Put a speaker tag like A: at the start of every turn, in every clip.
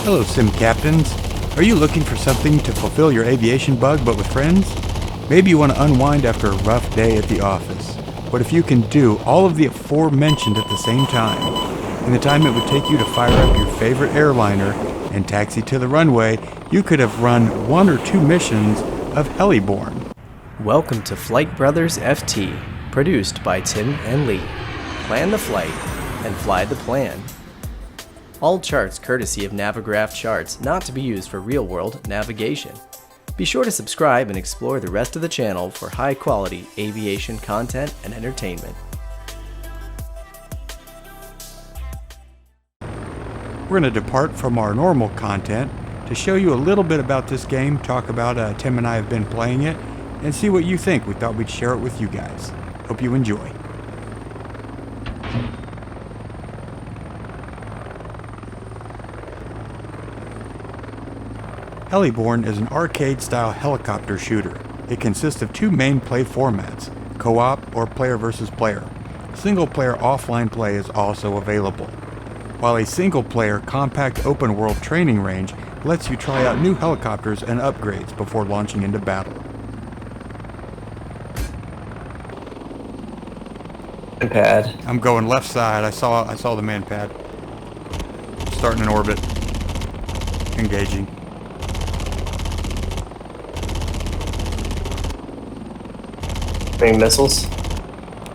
A: Hello, Sim Captains. Are you looking for something to fulfill your aviation bug but with friends? Maybe you want to unwind after a rough day at the office. But if you can do all of the aforementioned at the same time, in the time it would take you to fire up your favorite airliner and taxi to the runway, you could have run 1 or 2 missions of Heliborne.
B: Welcome to Flight Brothers FT, produced by Tim and Lee. Plan the flight and fly the plan. All charts courtesy of Navigraph charts, not to be used for real-world navigation. Be sure to subscribe and explore the rest of the channel for high-quality aviation content and entertainment.
A: We're going to depart from our normal content to show you a little bit about this game, talk about Tim and I have been playing it, and see what you think. We thought we'd share it with you guys. Hope you enjoy. Heliborne is an arcade-style helicopter shooter. It consists of 2 main play formats, co-op or player versus player. Single-player offline play is also available, while a single-player compact open-world training range lets you try out new helicopters and upgrades before launching into battle.
C: Man pad.
A: I'm going left side. I saw the man pad. Starting in orbit. Engaging.
C: Any missiles?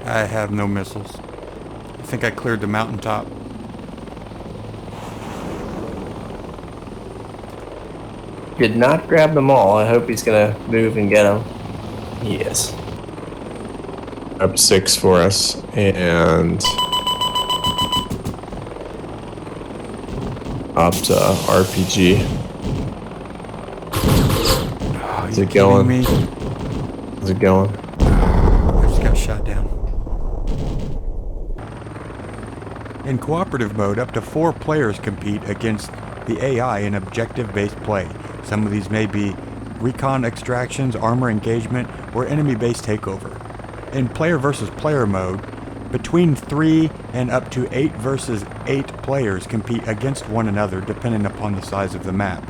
A: I have no missiles. I think I cleared the mountaintop.
C: Did not grab them all. I hope he's gonna move and get them. He is.
D: Up 6 for us, and up to RPG.
A: Oh,
D: Is it going?
A: Me?
D: Is it going?
A: I just got shot down. In cooperative mode, up to 4 players compete against the AI in objective-based play. Some of these may be recon extractions, armor engagement, or enemy base takeover. In player versus player mode, between 3 and up to 8 versus 8 players compete against one another depending upon the size of the map.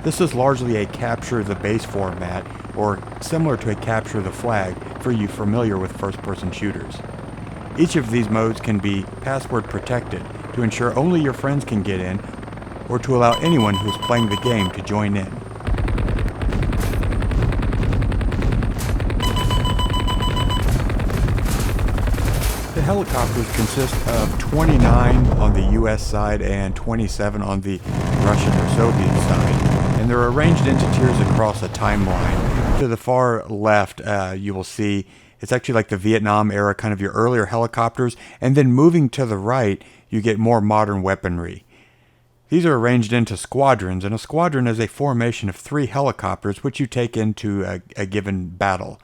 A: This is largely a capture the base format, or similar to a capture the flag for you familiar with first-person shooters. Each of these modes can be password protected to ensure only your friends can get in, or to allow anyone who is playing the game to join in. The helicopters consist of 29 on the US side and 27 on the Russian or Soviet side, and they're arranged into tiers across a timeline. To the far left, you will see it's actually like the Vietnam era, kind of your earlier helicopters, and then moving to the right, you get more modern weaponry. These are arranged into squadrons, and a squadron is a formation of 3 helicopters which you take into a given battle.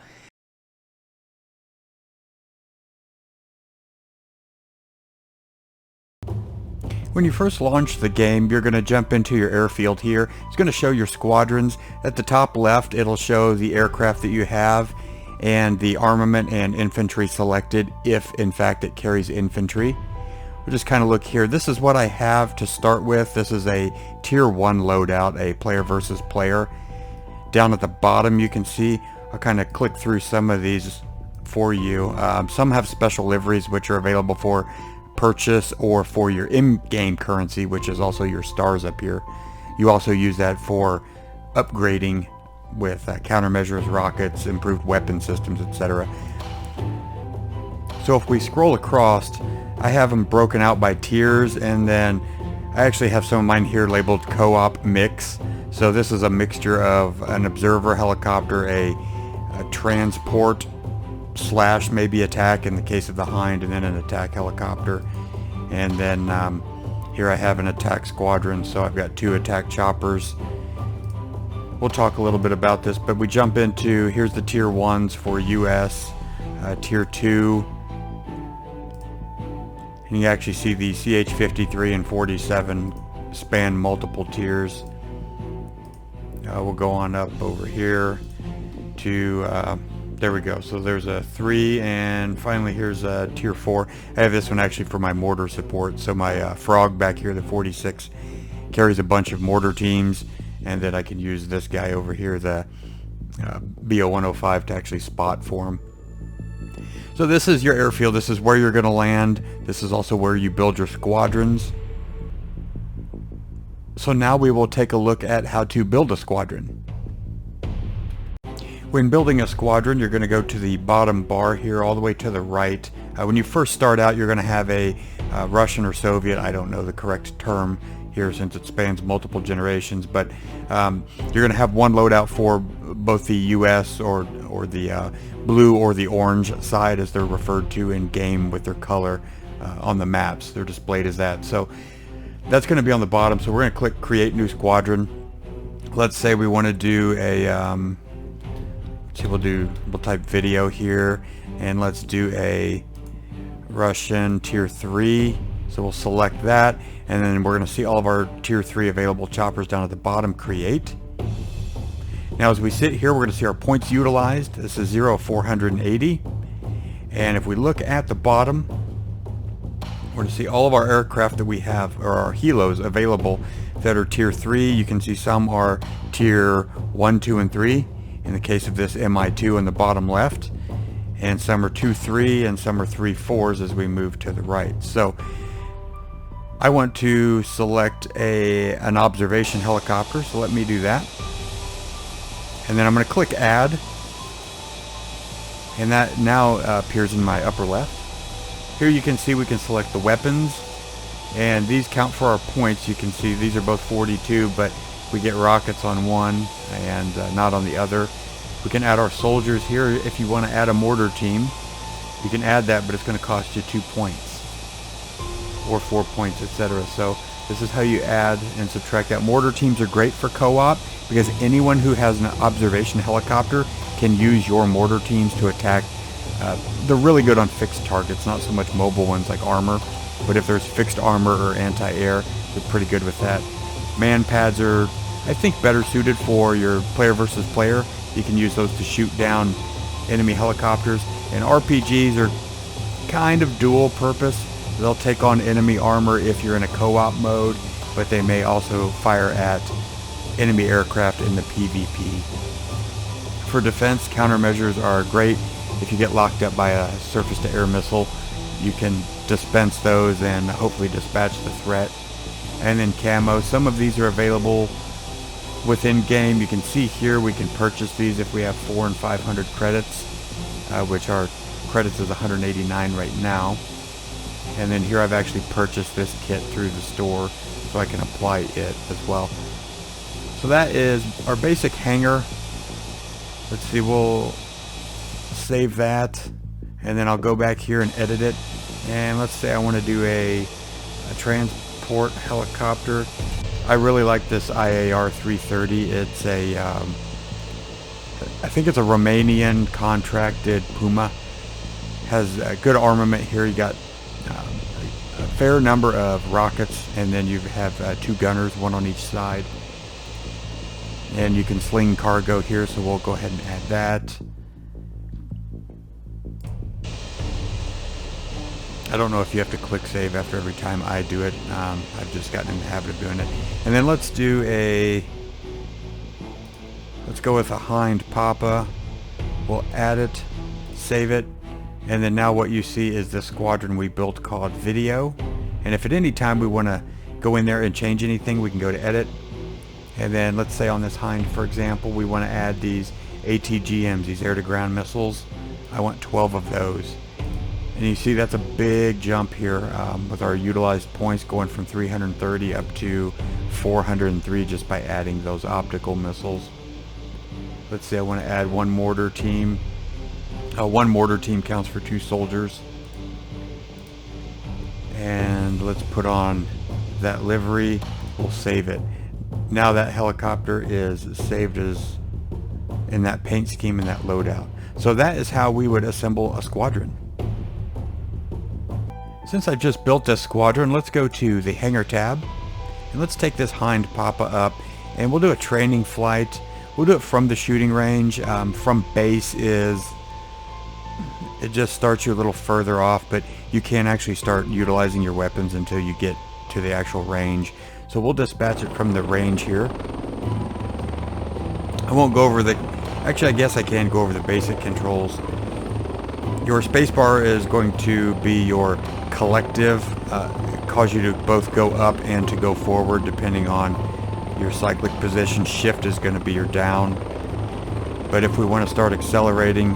A: When you first launch the game, you're going to jump into your airfield here. It's going to show your squadrons. At the top left, it'll show the aircraft that you have and the armament and infantry selected, if in fact it carries infantry. We'll just kind of look here. This is what I have to start with. This is a tier 1 loadout, a player versus player. Down at the bottom you can see, I'll kind of click through some of these for you. Some have special liveries which are available for purchase or for your in-game currency, which is also your stars up here. You also use that for upgrading with countermeasures, rockets, improved weapon systems, etc. So if we scroll across, I have them broken out by tiers, and then I actually have some of mine here labeled co-op mix. So this is a mixture of an observer helicopter, a transport / maybe attack in the case of the Hind, and then an attack helicopter. And then here I have an attack squadron, so I've got 2 attack choppers. We'll talk a little bit about this, but we jump into, here's the tier 1s for US, tier 2. And you actually see the CH-53 and 47 span multiple tiers. We'll go on up over here to There we go. So there's a 3, and finally here's a tier 4. I have this one actually for my mortar support. So my frog back here, the 46, carries a bunch of mortar teams, and then I can use this guy over here, the BO-105, to actually spot for him. So this is your airfield. This is where you're going to land. This is also where you build your squadrons. So now we will take a look at how to build a squadron. When building a squadron, you're going to go to the bottom bar here all the way to the right. When you first start out, you're going to have a Russian or Soviet, I don't know the correct term here since it spans multiple generations, but you're going to have one loadout for both the US or the blue or the orange side, as they're referred to in game with their color on the maps. They're displayed as that. So that's going to be on the bottom. So we're going to click create new squadron. Let's say we want to do a we'll type video here, and let's do a Russian tier 3. So we'll select that, and then we're going to see all of our tier 3 available choppers down at the bottom. Create. Now as we sit here, we're going to see our points utilized. This is 0 of 480, and if we look at the bottom, we're going to see all of our aircraft that we have, or our helos available, that are tier 3. You can see some are tier 1, 2, and 3 in the case of this Mi-2 in the bottom left, and some are 2, 3, and some are 3, 4s as we move to the right. So I want to select an observation helicopter, so let me do that. And then I'm going to click add, and that now appears in my upper left. Here you can see we can select the weapons, and these count for our points. You can see these are both 42, but we get rockets on one and not on the other. We can add our soldiers here. If you want to add a mortar team, you can add that, but it's going to cost you 2 points or 4 points, etc. So this is how you add and subtract that. Mortar teams are great for co-op because anyone who has an observation helicopter can use your mortar teams to attack. They're really good on fixed targets, not so much mobile ones like armor, but if there's fixed armor or anti-air, they're pretty good with that. Man pads are, I think, better suited for your player versus player. You can use those to shoot down enemy helicopters, and RPGs are kind of dual purpose. They'll take on enemy armor if you're in a co-op mode, but they may also fire at enemy aircraft in the PvP. For defense, countermeasures are great. If you get locked up by a surface-to-air missile, you can dispense those and hopefully dispatch the threat. And then camo, some of these are available within game. You can see here we can purchase these if we have 400 and 500 credits, which our credits is 189 right now. And then here I've actually purchased this kit through the store, so I can apply it as well. So that is our basic hangar. Let's see, we'll save that, and then I'll go back here and edit it. And let's say I want to do a transport helicopter. I really like this IAR 330. It's a, I think it's a Romanian contracted Puma. Has a good armament here. You got a fair number of rockets, and then you have 2 gunners, one on each side. And you can sling cargo here, so we'll go ahead and add that. I don't know if you have to click save after every time I do it. I've just gotten in the habit of doing it. And then let's go with a hind papa. We'll add it, save it, and then now what you see is the squadron we built called video. And if at any time we want to go in there and change anything, we can go to edit. And then let's say on this hind, for example, we want to add these ATGMs, these air-to-ground missiles. I want 12 of those. And you see that's a big jump here with our utilized points going from 330 up to 403 just by adding those optical missiles. Let's say I want to add one mortar team. One mortar team counts for 2 soldiers. And let's put on that livery. We'll save it. Now that helicopter is saved as in that paint scheme in that loadout. So that is how we would assemble a squadron. Since I've just built this squadron, let's go to the hangar tab, and let's take this hind papa up, and we'll do a training flight. We'll do it from the shooting range. From base it just starts you a little further off, but you can't actually start utilizing your weapons until you get to the actual range. So we'll dispatch it from the range here. I won't go over the... Actually, I guess I can go over the basic controls. Your spacebar is going to be your collective, cause you to both go up and to go forward depending on your cyclic position. Shift is going to be your down. But if we want to start accelerating,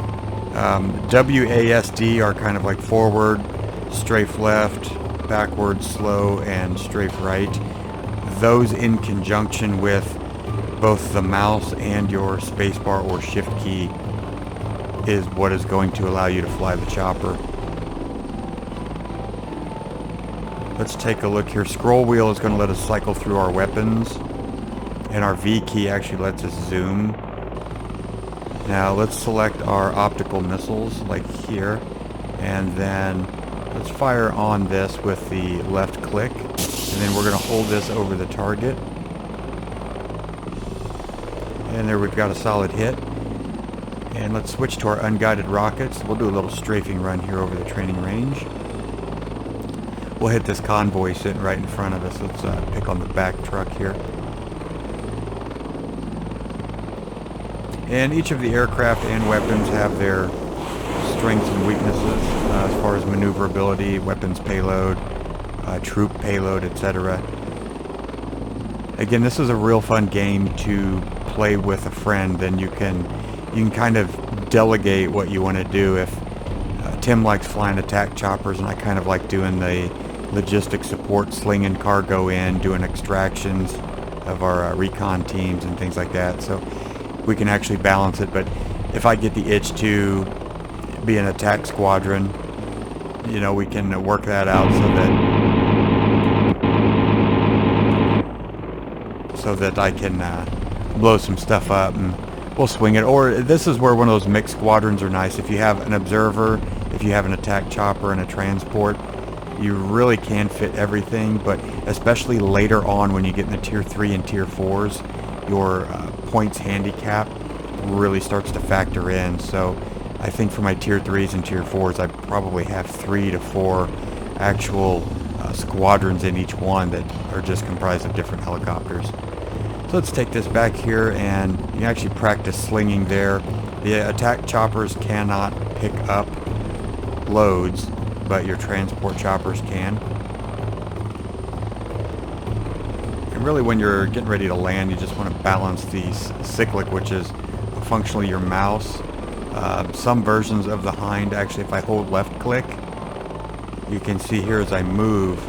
A: WASD are kind of like forward, strafe left, backward, slow, and strafe right. Those in conjunction with both the mouse and your spacebar or shift key is what is going to allow you to fly the chopper. Let's take a look here. Scroll wheel is going to let us cycle through our weapons, and our V key actually lets us zoom. Now let's select our optical missiles like here, and then let's fire on this with the left click, and then we're going to hold this over the target. And there we've got a solid hit. And let's switch to our unguided rockets. We'll do a little strafing run here over the training range. We'll hit this convoy sitting right in front of us. Let's pick on the back truck here. And each of the aircraft and weapons have their strengths and weaknesses as far as maneuverability, weapons payload, troop payload, etc. Again, this is a real fun game to play with a friend. Then you can kind of delegate what you want to do. If Tim likes flying attack choppers, and I kind of like doing the logistics support, slinging cargo in, doing extractions of our recon teams and things like that. So we can actually balance it. But if I get the itch to be an attack squadron, you know, we can work that out so that I can blow some stuff up, and we'll swing it. Or this is where one of those mixed squadrons are nice. If you have an observer, if you have an attack chopper and a transport, you really can fit everything. But especially later on when you get in the tier 3 and tier 4s, your points handicap really starts to factor in. So I think for my tier 3s and tier 4s, I probably have 3 to 4 actual squadrons in each one that are just comprised of different helicopters. So let's take this back here, and you actually practice slinging there. The attack choppers cannot pick up loads, but your transport choppers can. And really when you're getting ready to land, you just want to balance the cyclic, which is functionally your mouse. Some versions of the Hind, actually if I hold left click, you can see here as I move,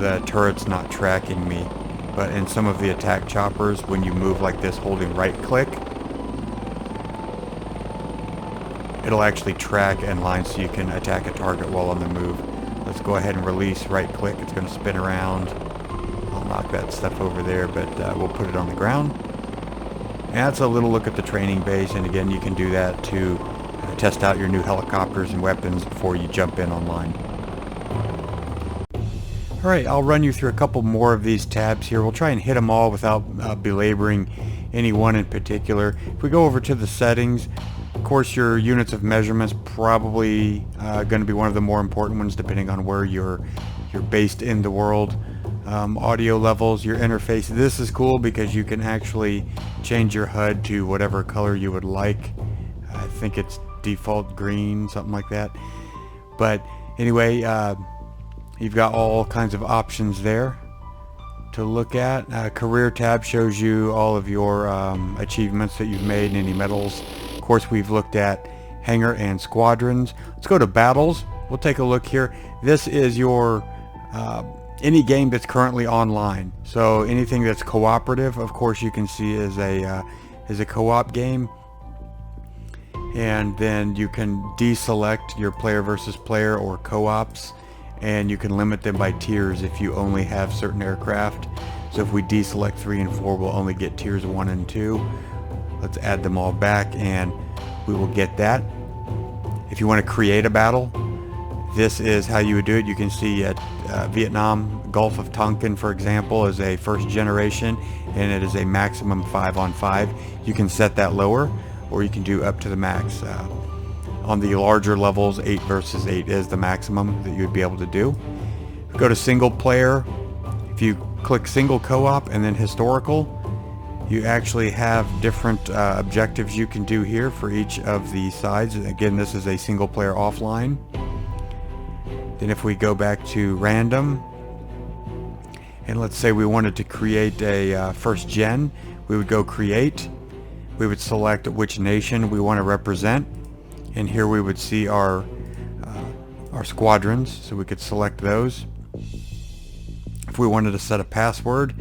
A: the turret's not tracking me. But in some of the attack choppers, when you move like this holding right click, it'll actually track and line so you can attack a target while on the move. Let's go ahead and release right click. It's going to spin around. I'll knock that stuff over there, but we'll put it on the ground. And that's a little look at the training base, and again you can do that to test out your new helicopters and weapons before you jump in online. Alright, I'll run you through a couple more of these tabs here. We'll try and hit them all without belaboring any one in particular. If we go over to the settings, of course your units of measurements probably going to be one of the more important ones depending on where you're based in the world. Audio levels, your interface. This is cool because you can actually change your HUD to whatever color you would like. I think it's default green, something like that. But anyway, you've got all kinds of options there to look at. Career tab shows you all of your achievements that you've made and any medals. Of course, we've looked at Hangar and squadrons. Let's go to battles. We'll take a look here. This is your any game that's currently online. So anything that's cooperative, of course, you can see is a co-op game. And then you can deselect your player versus player or co-ops, and you can limit them by tiers if you only have certain aircraft. So if we deselect 3 and 4, we'll only get tiers 1 and 2. Let's add them all back and we will get that. If you want to create a battle, this is how you would do it. You can see at Vietnam, Gulf of Tonkin, for example, is a first generation, and it is a maximum 5-on-5. You can set that lower, or you can do up to the max. On the larger levels, 8 versus 8 is the maximum that you would be able to do. Go to single player. If you click single co-op and then historical, you actually have different objectives you can do here for each of the sides. Again, this is a single player offline. Then if we go back to random, and let's say we wanted to create a first gen, we would go create. We would select which nation we want to represent, and here we would see our squadrons, so we could select those. If we wanted to set a password,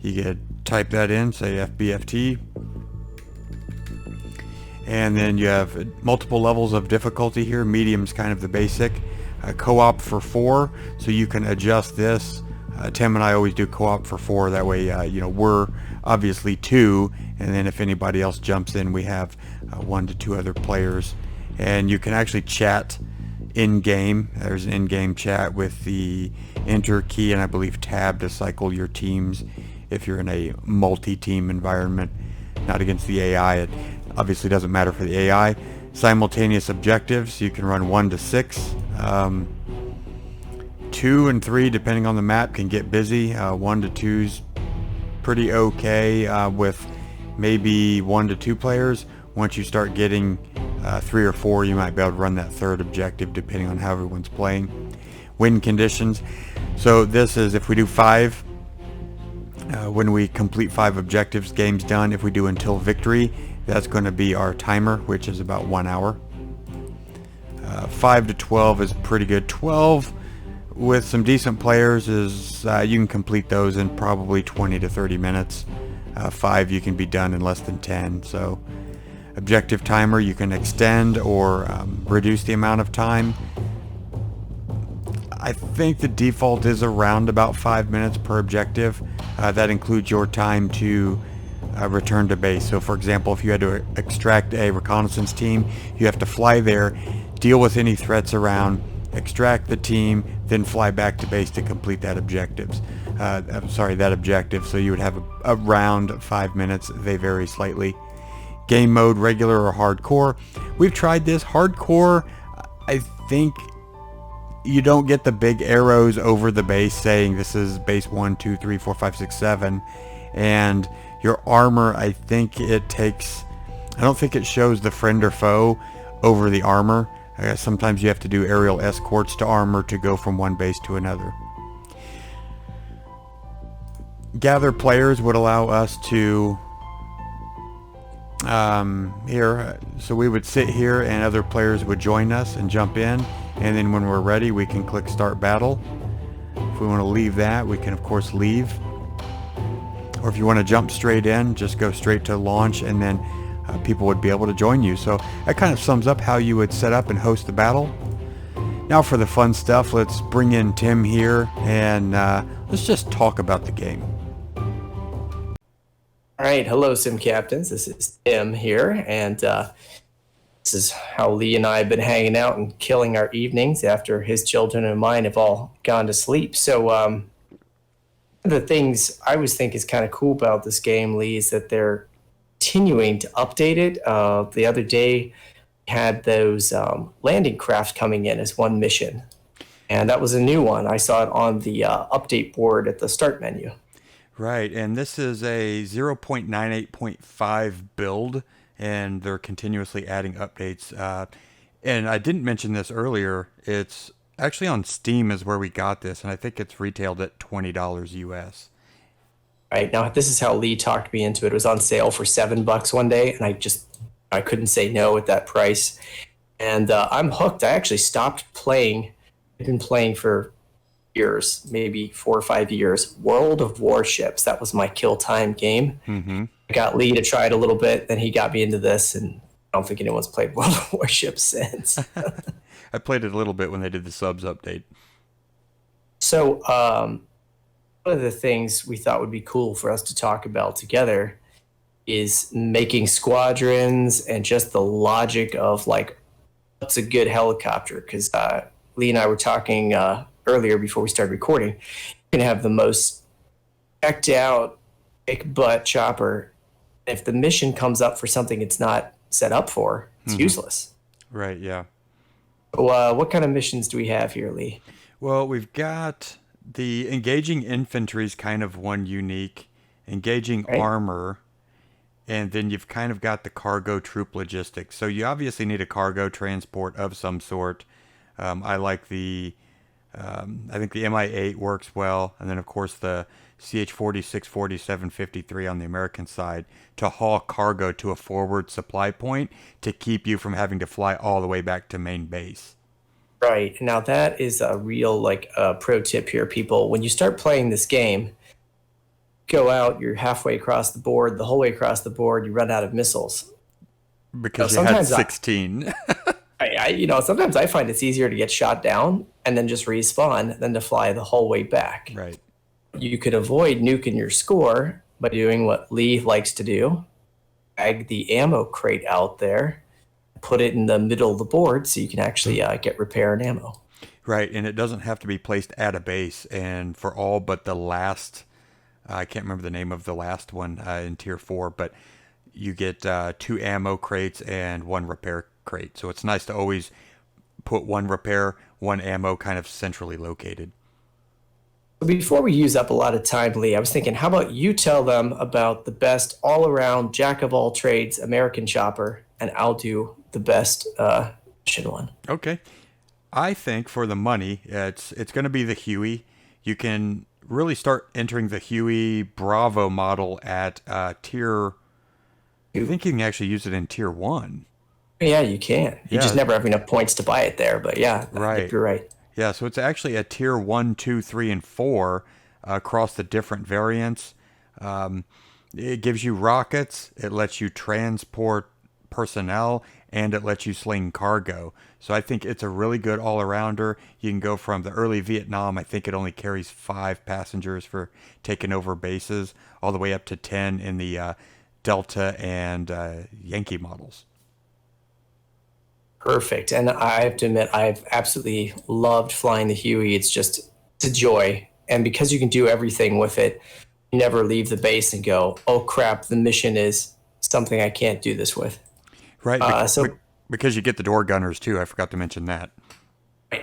A: you could type that in, say FBFT, and then you have multiple levels of difficulty here. Medium's kind of the basic. Co-op for 4, so you can adjust this. Tim and I always do co-op for 4, that way we're obviously 2, and then if anybody else jumps in, we have 1 to 2 other players. And you can actually chat in-game. There's an in-game chat with the enter key and I believe tab to cycle your teams if you're in a multi-team environment, not against the AI. It obviously doesn't matter for the AI. Simultaneous objectives, you can run 1 to 6. 2 and 3, depending on the map, can get busy. 1 to 2's pretty okay with maybe 1 to 2 players. Once you start getting 3 or 4, you might be able to run that third objective depending on how everyone's playing. Win conditions. So this is if we do 5, when we complete 5 objectives, game's done. If we do until victory, that's going to be our timer, which is about 1 hour. 5 to 12 is pretty good. 12 with some decent players is you can complete those in probably 20 to 30 minutes. 5 you can be done in less than 10. So objective timer, you can extend or reduce the amount of time. I think the default is around about 5 minutes per objective. That includes your time to return to base. So for example, if you had to extract a reconnaissance team, you have to fly there, deal with any threats around, extract the team, then fly back to base to complete that objective. So you would have around 5 minutes. They vary slightly. Game mode, regular or hardcore. We've tried this. Hardcore, I think you don't get the big arrows over the base saying this is base 1, 2, 3, 4, 5, 6, 7. And your armor, I think it takes, I don't think it shows the friend or foe over the armor. I guess sometimes you have to do aerial escorts to armor to go from one base to another. Gather players would allow us to here, so we would sit here and other players would join us and jump in, and then when we're ready we can click start battle. If we want to leave that, we can of course leave, or if you want to jump straight in, just go straight to launch, and then people would be able to join you. So that kind of sums up how you would set up and host the battle. Now for the fun stuff, let's bring in Tim here and let's just talk about the game.
C: All right, hello, Sim Captains. This is Tim here, and this is how Lee and I have been hanging out and killing our evenings after his children and mine have all gone to sleep. So one of the things I always think is kind of cool about this game, Lee, is that they're continuing to update it. The other day, we had those landing craft coming in as one mission, and that was a new one. I saw it on the update board at the start menu.
A: Right, and this is a 0.98.5 build, and they're continuously adding updates. And I didn't mention this earlier, it's actually on Steam is where we got this, and I think it's retailed at $20 US.
C: Right, now this is how Lee talked me into it. It was on sale for $7 one day, and I couldn't say no at that price. And I'm hooked. I actually stopped playing. I've been playing for years, maybe 4 or 5 years. World of Warships. That was my kill time game.
A: Mm-hmm.
C: I got Lee to try it a little bit, then he got me into this, and I don't think anyone's played World of Warships since.
A: I played it a little bit when they did the subs update.
C: So one of the things we thought would be cool for us to talk about together is making squadrons and just the logic of like what's a good helicopter, because Lee and I were talking earlier before we started recording. You can have the most decked out big butt chopper. If the mission comes up for something it's not set up for, it's useless.
A: Right, yeah.
C: So, what kind of missions do we have here, Lee?
A: Well, we've got The engaging infantry is kind of one unique. Engaging
C: Right?
A: armor, and then you've kind of got the cargo troop logistics. So you obviously need a cargo transport of some sort. I like I think the MI8 works well, and then of course the CH-40, 640, 753 on the American side to haul cargo to a forward supply point to keep you from having to fly all the way back to main base.
C: Right. Now that is a real pro tip here, people. When you start playing this game, go out, you're halfway across the board, the whole way across the board, you run out of missiles.
A: Because you had
C: Sometimes
A: 16.
C: sometimes I find it's easier to get shot down and then just respawn than to fly the whole way back.
A: Right.
C: You could avoid nuking your score by doing what Lee likes to do: drag the ammo crate out there, put it in the middle of the board so you can actually get repair and ammo.
A: Right, and it doesn't have to be placed at a base. And for all but the last, I can't remember the name of the last one in Tier 4, but you get 2 ammo crates and 1 repair crate. So it's nice to always put 1 repair, 1 ammo kind of centrally located.
C: Before we use up a lot of time, Lee, I was thinking, how about you tell them about the best all-around jack-of-all-trades American chopper, and I'll do the best Russian one.
A: Okay. I think for the money, it's going to be the Huey. You can really start entering the Huey Bravo model at tier. I think you can actually use it in tier 1.
C: Yeah, you can. You just never have enough points to buy it there, but yeah,
A: right.
C: You're right.
A: Yeah, so it's actually a tier 1, 2, 3, and 4 across the different variants. It gives you rockets, it lets you transport personnel, and it lets you sling cargo. So I think it's a really good all-arounder. You can go from the early Vietnam, I think it only carries 5 passengers for taking over bases, all the way up to 10 in the Delta and Yankee models.
C: Perfect. And I have to admit, I've absolutely loved flying the Huey. It's a joy. And because you can do everything with it, you never leave the base and go, oh crap, the mission is something I can't do this with.
A: Right. Because you get the door gunners too. I forgot to mention that.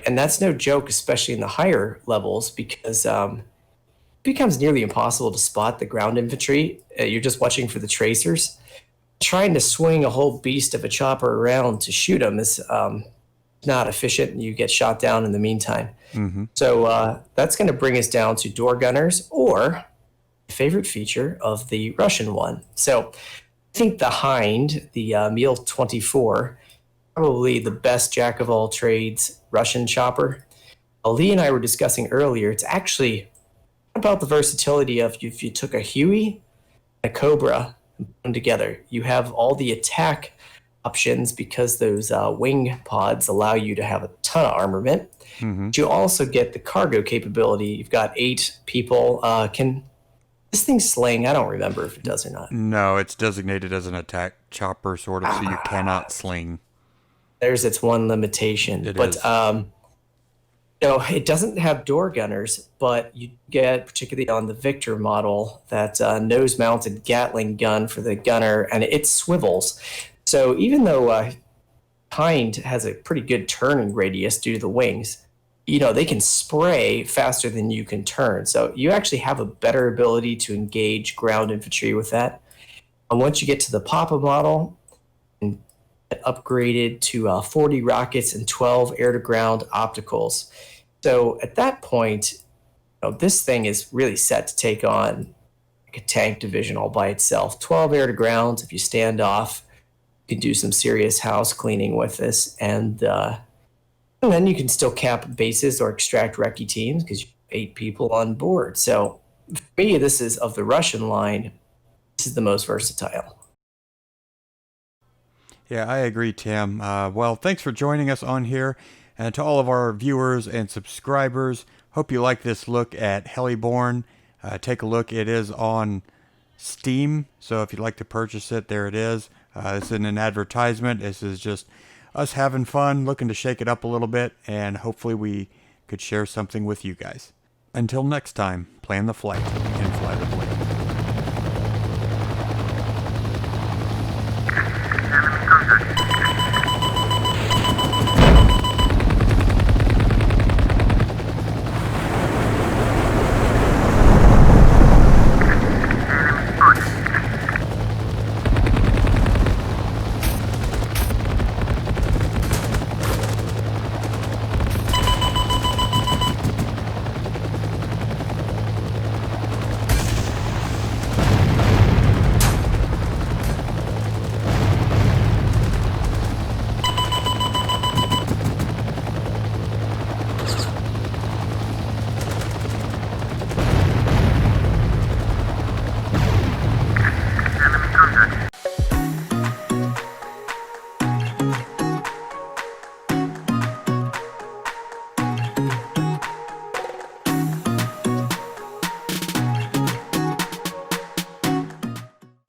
C: And that's no joke, especially in the higher levels, because it becomes nearly impossible to spot the ground infantry. You're just watching for the tracers. Trying to swing a whole beast of a chopper around to shoot them is not efficient, and you get shot down in the meantime.
A: Mm-hmm.
C: So that's going to bring us down to door gunners, or favorite feature of the Russian one. So I think the Hind, the Mil-24, probably the best jack of all trades Russian chopper. Lee and I were discussing earlier, it's actually about the versatility of if you took a Huey and a Cobra and put them together. You have all the attack options because those wing pods allow you to have a ton of armament.
A: Mm-hmm.
C: But you also get the cargo capability. You've got 8 people. Can this thing sling? I don't remember if it does or not.
A: No, it's designated as an attack chopper, sort of, so you cannot sling.
C: There's its one limitation.
A: It
C: but
A: is.
C: It doesn't have door gunners, but you get, particularly on the Victor model, that nose-mounted Gatling gun for the gunner, and it swivels. So even though Hind has a pretty good turning radius due to the wings, they can spray faster than you can turn. So you actually have a better ability to engage ground infantry with that. And once you get to the Papa model, and upgraded to 40 rockets and 12 air-to-ground opticals. So at that point, this thing is really set to take on like a tank division all by itself. 12 air-to-grounds. If you stand off, you can do some serious house cleaning with this. And then you can still cap bases or extract recce teams because you have 8 people on board. So for me, this is, of the Russian line, this is the most versatile.
A: Yeah, I agree, Tim. Well, thanks for joining us on here. And to all of our viewers and subscribers, hope you like this look at Heliborne. Take a look. It is on Steam, so if you'd like to purchase it, there it is. This isn't an advertisement. This is just us having fun, looking to shake it up a little bit, and hopefully we could share something with you guys. Until next time, plan the flight.